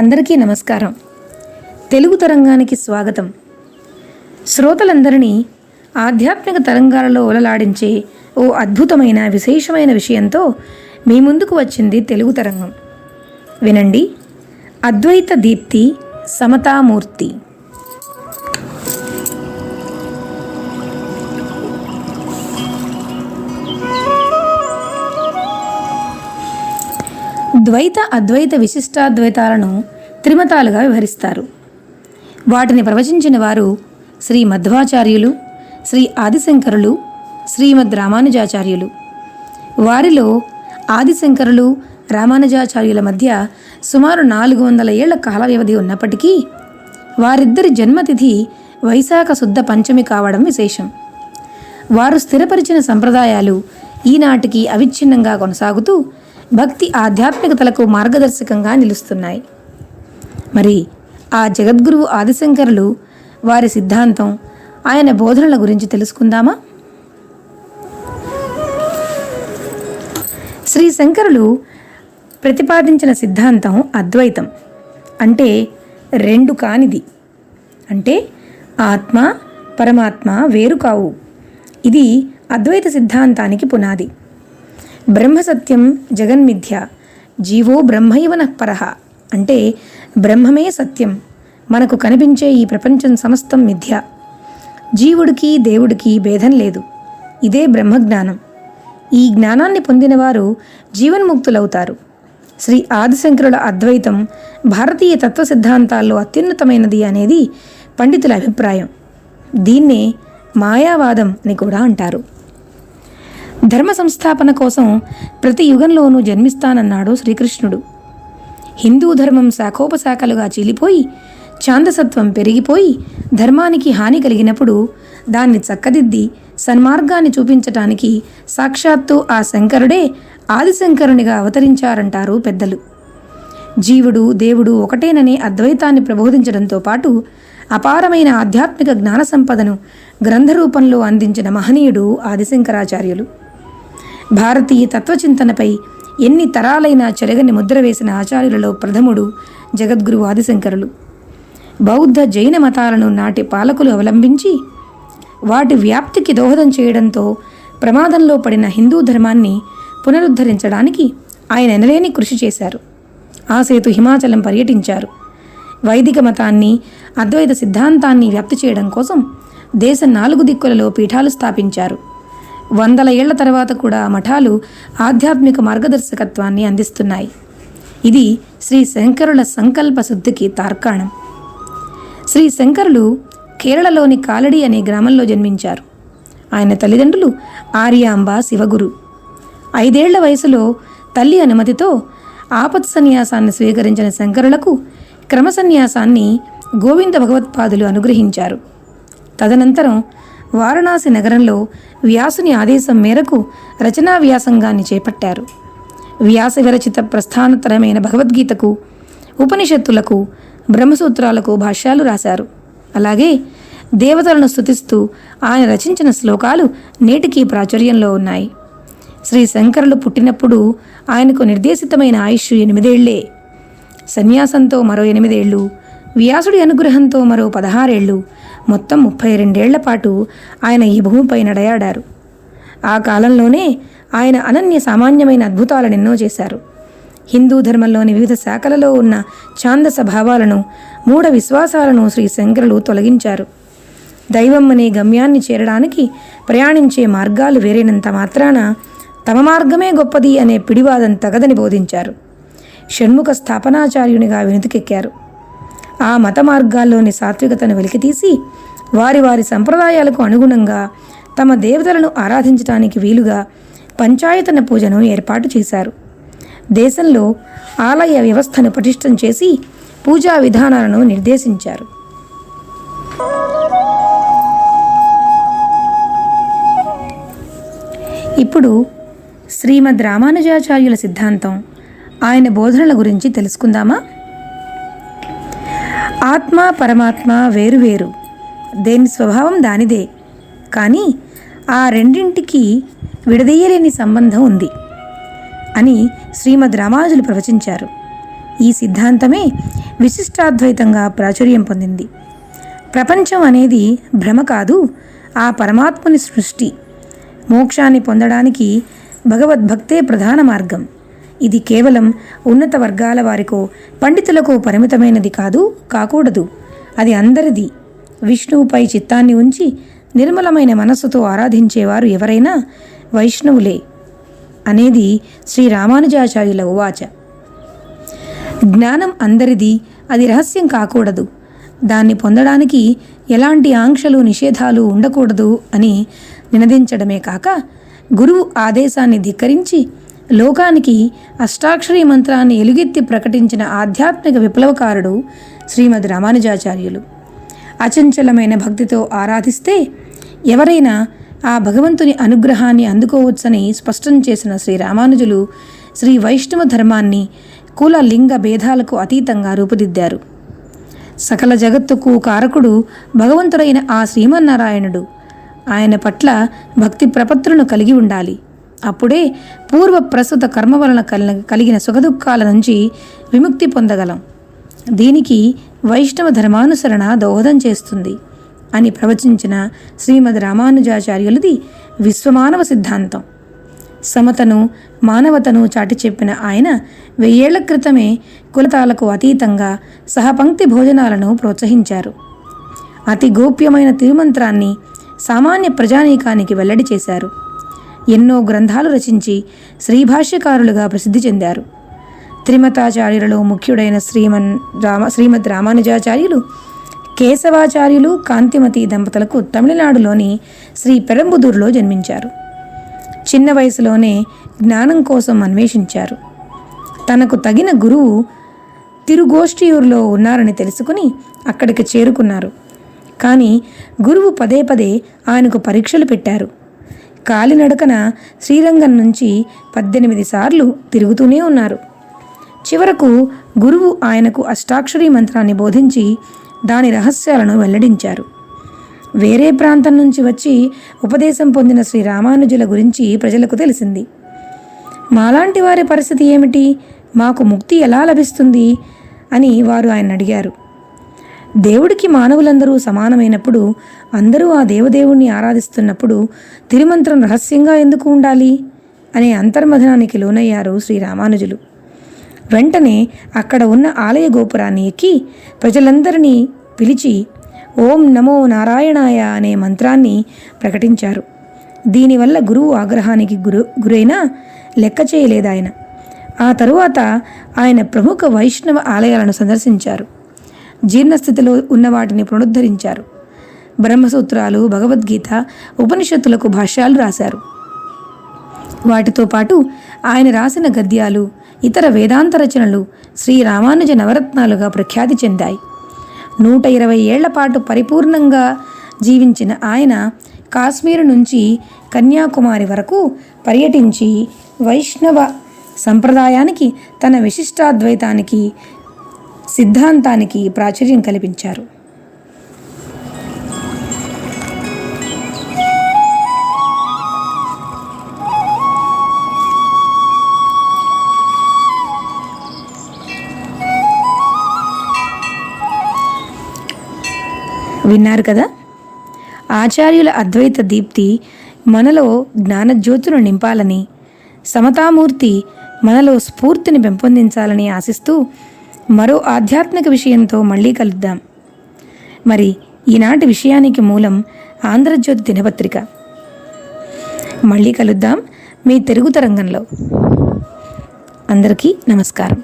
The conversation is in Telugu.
అందరికీ నమస్కారం. తెలుగు తరంగానికి స్వాగతం. శ్రోతలందరినీ ఆధ్యాత్మిక తరంగాలలో ఓలలాడించే ఓ అద్భుతమైన విశేషమైన విషయంతో మీ ముందుకు వచ్చింది తెలుగు తరంగం. వినండి. అద్వైత దీప్తి సమతామూర్తి. ద్వైత అద్వైత విశిష్టాద్వైతాలను త్రిమతాలుగా వివరిస్తారు. వాటిని ప్రవచించిన వారు శ్రీ మధ్వాచార్యులు, శ్రీ ఆదిశంకరులు, శ్రీమద్ రామానుజాచార్యులు. వారిలో ఆదిశంకరులు, రామానుజాచార్యుల మధ్య సుమారు 400 ఏళ్ల కాల వ్యవధి ఉన్నప్పటికీ వారిద్దరి జన్మతిథి వైశాఖ శుద్ధ పంచమి కావడం విశేషం. వారు స్థిరపరిచిన సంప్రదాయాలు ఈనాటికి అవిచ్ఛిన్నంగా కొనసాగుతూ భక్తి ఆధ్యాత్మికతలకు మార్గదర్శకంగా నిలుస్తున్నాయి. మరి ఆ జగద్గురువు ఆదిశంకరులు, వారి సిద్ధాంతం, ఆయన బోధనల గురించి తెలుసుకుందామా? శ్రీ శంకరులు ప్రతిపాదించిన సిద్ధాంతం అద్వైతం. అంటే రెండు కానిది. అంటే ఆత్మ పరమాత్మ వేరు కావు. ఇది అద్వైత సిద్ధాంతానికి పునాది. బ్రహ్మసత్యం జగన్మిథ్య, జీవో బ్రహ్మైవ నఃపరః. అంటే బ్రహ్మమే సత్యం, మనకు కనిపించే ఈ ప్రపంచం సమస్తం మిథ్య. జీవుడికి దేవుడికి భేదం లేదు. ఇదే బ్రహ్మజ్ఞానం. ఈ జ్ఞానాన్ని పొందినవారు జీవన్ముక్తులవుతారు. శ్రీ ఆదిశంకరుల అద్వైతం భారతీయ తత్వ సిద్ధాంతాల్లో అత్యున్నతమైనది అనేది పండితుల అభిప్రాయం. దీన్నే మాయావాదం అని కూడా అంటారు. ధర్మ సంస్థాపన కోసం ప్రతి యుగంలోనూ జన్మిస్తానన్నాడు శ్రీకృష్ణుడు. హిందూ ధర్మం శాఖోపశాఖలుగా చీలిపోయి ఛాందసత్వం పెరిగిపోయి ధర్మానికి హాని కలిగినప్పుడు దాన్ని చక్కదిద్ది సన్మార్గాన్ని చూపించటానికి సాక్షాత్తు ఆ శంకరుడే ఆదిశంకరునిగా అవతరించారంటారు పెద్దలు. జీవుడు దేవుడు ఒకటేననే అద్వైతాన్ని ప్రబోధించడంతో పాటు అపారమైన ఆధ్యాత్మిక జ్ఞాన సంపదను గ్రంథరూపంలో అందించిన మహనీయుడు ఆదిశంకరాచార్యులు. భారతీయ తత్వచింతనపై ఎన్ని తరాలైనా చెరగని ముద్ర వేసిన ఆచార్యులలో ప్రథముడు జగద్గురు ఆదిశంకరులు. బౌద్ధ జైన మతాలను నాటి పాలకులు అవలంబించి వాటి వ్యాప్తికి దోహదం చేయడంతో ప్రమాదంలో పడిన హిందూ ధర్మాన్ని పునరుద్ధరించడానికి ఆయన ఎనలేని కృషి చేశారు. ఆ సేతు హిమాచలం పర్యటించారు. వైదిక మతాన్ని, అద్వైత సిద్ధాంతాన్ని వ్యాప్తి చేయడం కోసం దేశం 4 దిక్కులలో పీఠాలు స్థాపించారు. 100 ఏళ్ల తర్వాత కూడా మఠాలు ఆధ్యాత్మిక మార్గదర్శకత్వాన్ని అందిస్తున్నాయి. ఇది శ్రీ శంకరుల సంకల్ప శుద్ధికి తార్కాణం. శ్రీ శంకరులు కేరళలోని కాలడి అనే గ్రామంలో జన్మించారు. ఆయన తల్లిదండ్రులు ఆర్యాంబ, శివగురు. 5 ఏళ్ల వయసులో తల్లి అనుమతితో ఆపత్ సన్యాసాన్ని స్వీకరించిన శంకరులకు క్రమ సన్యాసాన్ని గోవింద భగవత్పాదులు అనుగ్రహించారు. తదనంతరం వారణాసి నగరంలో వ్యాసుని ఆదేశం మేరకు రచనా వ్యాసంగాన్ని చేపట్టారు. వ్యాస విరచిత ప్రస్థానతరమైన భగవద్గీతకు, ఉపనిషత్తులకు, బ్రహ్మసూత్రాలకు భాష్యాలు రాశారు. అలాగే దేవతలను స్తుతిస్తూ ఆయన రచించిన శ్లోకాలు నేటికీ ప్రాచుర్యంలో ఉన్నాయి. శ్రీ శంకరులు పుట్టినప్పుడు ఆయనకు నిర్దేశితమైన ఆయుష్ 8 ఏళ్లే. సన్యాసంతో మరో 8 ఏళ్ళు, వ్యాసుడి అనుగ్రహంతో మరో 16 ఏళ్ళు, మొత్తం 32 ఏళ్ల పాటు ఆయన ఈ భూమిపై నడయాడారు. ఆ కాలంలోనే ఆయన అనన్య సామాన్యమైన అద్భుతాలను ఎన్నో చేశారు. హిందూ ధర్మంలోని వివిధ శాఖలలో ఉన్న ఛాందస భావాలను, మూఢ విశ్వాసాలను శ్రీ శంకరులు తొలగించారు. దైవం అనే గమ్యాన్ని చేరడానికి ప్రయాణించే మార్గాలు వేరైనంత మాత్రాన తమ మార్గమే గొప్పది అనే పిడివాదం తగదని బోధించారు. షణ్ముఖ స్థాపనాచార్యునిగా వెనుతికెక్కారు. ఆ మత మార్గాల్లోని సాత్వికతను వెలికితీసి వారి వారి సంప్రదాయాలకు అనుగుణంగా తమ దేవతలను ఆరాధించడానికి వీలుగా పంచాయతన పూజను ఏర్పాటు చేశారు. దేశంలో ఆలయ వ్యవస్థను పటిష్టం చేసి పూజా విధానాలను నిర్దేశించారు. ఇప్పుడు శ్రీమద్ రామానుజాచార్యుల సిద్ధాంతం, ఆయన బోధనల గురించి తెలుసుకుందామా? ఆత్మ పరమాత్మ వేరువేరు, దేని స్వభావం దానిదే. కానీ ఆ రెండింటికి విడదీయలేని సంబంధం ఉంది అని శ్రీమద్ రామానుజులు ప్రవచించారు. ఈ సిద్ధాంతమే విశిష్టాద్వైతంగా ప్రాచుర్యం పొందింది. ప్రపంచం అనేది భ్రమ కాదు, ఆ పరమాత్మని సృష్టి. మోక్షాన్ని పొందడానికి భగవద్భక్తే ప్రధాన మార్గం. ఇది కేవలం ఉన్నత వర్గాల వారికో పండితులకు పరిమితమైనది కాకూడదు. అది అందరిది. విష్ణువుపై చిత్తాన్ని ఉంచి నిర్మలమైన మనస్సుతో ఆరాధించేవారు ఎవరైనా వైష్ణవులే అనేది శ్రీ రామానుజాచార్యుల ఉవాచ. జ్ఞానం అందరిది, అది రహస్యం కాకూడదు. దాన్ని పొందడానికి ఎలాంటి ఆంక్షలు నిషేధాలు ఉండకూడదు అని నినదించడమే కాక, గురువు ఆదేశాన్ని ధిక్కరించి లోకానికి అష్టాక్షరీ మంత్రాన్ని ఎలుగెత్తి ప్రకటించిన ఆధ్యాత్మిక విప్లవకారుడు శ్రీమద్ రామానుజాచార్యులు. అచంచలమైన భక్తితో ఆరాధిస్తే ఎవరైనా ఆ భగవంతుని అనుగ్రహాన్ని అందుకోవచ్చని స్పష్టం చేసిన శ్రీ రామానుజులు శ్రీ వైష్ణవ ధర్మాన్ని కుల లింగ భేదాలకు అతీతంగా రూపుదిద్దారు. సకల జగత్తుకు కారకుడు భగవంతుడైన ఆ శ్రీమన్నారాయణుడు. ఆయన పట్ల భక్తి ప్రపత్తులను కలిగి ఉండాలి. అప్పుడే పూర్వ ప్రస్తుత కర్మ వలన కలిగిన సుఖదుఖాల నుంచి విముక్తి పొందగలం. దీనికి వైష్ణవ ధర్మానుసరణ దోహదం చేస్తుంది అని ప్రవచించిన శ్రీమద్ రామానుజాచార్యులది విశ్వమానవ సిద్ధాంతం. సమతను మానవతను చాటి చెప్పిన ఆయన 1000 ఏళ్ల క్రితమే కులతాలకు అతీతంగా సహపంక్తి భోజనాలను ప్రోత్సహించారు. అతి గోప్యమైన తిరుమంత్రాన్ని సామాన్య ప్రజానీకానికి వెల్లడి చేశారు. ఎన్నో గ్రంథాలు రచించి శ్రీభాష్యకారులుగా ప్రసిద్ధి చెందారు. త్రిమతాచార్యులలో ముఖ్యుడైన శ్రీమద్ రామానుజాచార్యులు కేశవాచార్యులు కాంతిమతి దంపతులకు తమిళనాడులోని శ్రీ పెరంబుదూరులో జన్మించారు. చిన్న వయసులోనే జ్ఞానం కోసం అన్వేషించారు. తనకు తగిన గురువు తిరుగోష్ఠియూరులో ఉన్నారని తెలుసుకుని అక్కడికి చేరుకున్నారు. కానీ గురువు పదే పదే ఆయనకు పరీక్షలు పెట్టారు. కాలినడకన శ్రీరంగం నుంచి 18 సార్లు తిరుగుతూనే ఉన్నారు. చివరకు గురువు ఆయనకు అష్టాక్షరీ మంత్రాన్ని బోధించి దాని రహస్యాలను వెల్లడించారు. వేరే ప్రాంతం నుంచి వచ్చి ఉపదేశం పొందిన శ్రీ రామానుజుల గురించి ప్రజలకు తెలిసింది. మాలాంటి వారి పరిస్థితి ఏమిటి, మాకు ముక్తి ఎలా లభిస్తుంది అని వారు ఆయన అడిగారు. దేవుడికి మానవులందరూ సమానమైనప్పుడు, అందరూ ఆ దేవదేవుణ్ణి ఆరాధిస్తున్నప్పుడు తిరుమంత్రం రహస్యంగా ఎందుకు ఉండాలి అనే అంతర్మథనానికి లోనయ్యారు శ్రీ రామానుజులు. వెంటనే అక్కడ ఉన్న ఆలయ గోపురాన్ని ఎక్కి ప్రజలందరినీ పిలిచి ఓం నమో నారాయణాయ అనే మంత్రాన్ని ప్రకటించారు. దీనివల్ల గురువు ఆగ్రహానికి గురైనా లెక్క చేయలేదాయన. ఆ తరువాత ఆయన ప్రముఖ వైష్ణవ ఆలయాలను సందర్శించారు. జీర్ణస్థితిలో ఉన్న వాటిని పునరుద్ధరించారు. బ్రహ్మసూత్రాలు, భగవద్గీత, ఉపనిషత్తులకు భాష్యాలు రాశారు. వాటితో పాటు ఆయన రాసిన గద్యాలు, ఇతర వేదాంత రచనలు శ్రీ రామానుజ నవరత్నాలుగా ప్రఖ్యాతి చెందాయి. 120 ఏళ్ల పాటు పరిపూర్ణంగా జీవించిన ఆయన కాశ్మీరు నుంచి కన్యాకుమారి వరకు పర్యటించి వైష్ణవ సంప్రదాయానికి, తన విశిష్టాద్వైతానికి, సిద్ధాంతానికి ప్రాచుర్యం కల్పించారు. విన్నారు కదా, ఆచార్యుల అద్వైత దీప్తి మనలో జ్ఞానజ్యోతులు నింపాలని, సమతామూర్తి మనలో స్ఫూర్తిని పెంపొందించాలని ఆశిస్తూ మరో ఆధ్యాత్మిక విషయంతో మళ్ళీ కలుద్దాం. మరి ఈనాటి విషయానికి మూలం ఆంధ్రజ్యోతి దినపత్రిక. మళ్ళీ కలుద్దాం మీ తెలుగు తరంగంలో. అందరికీ నమస్కారం.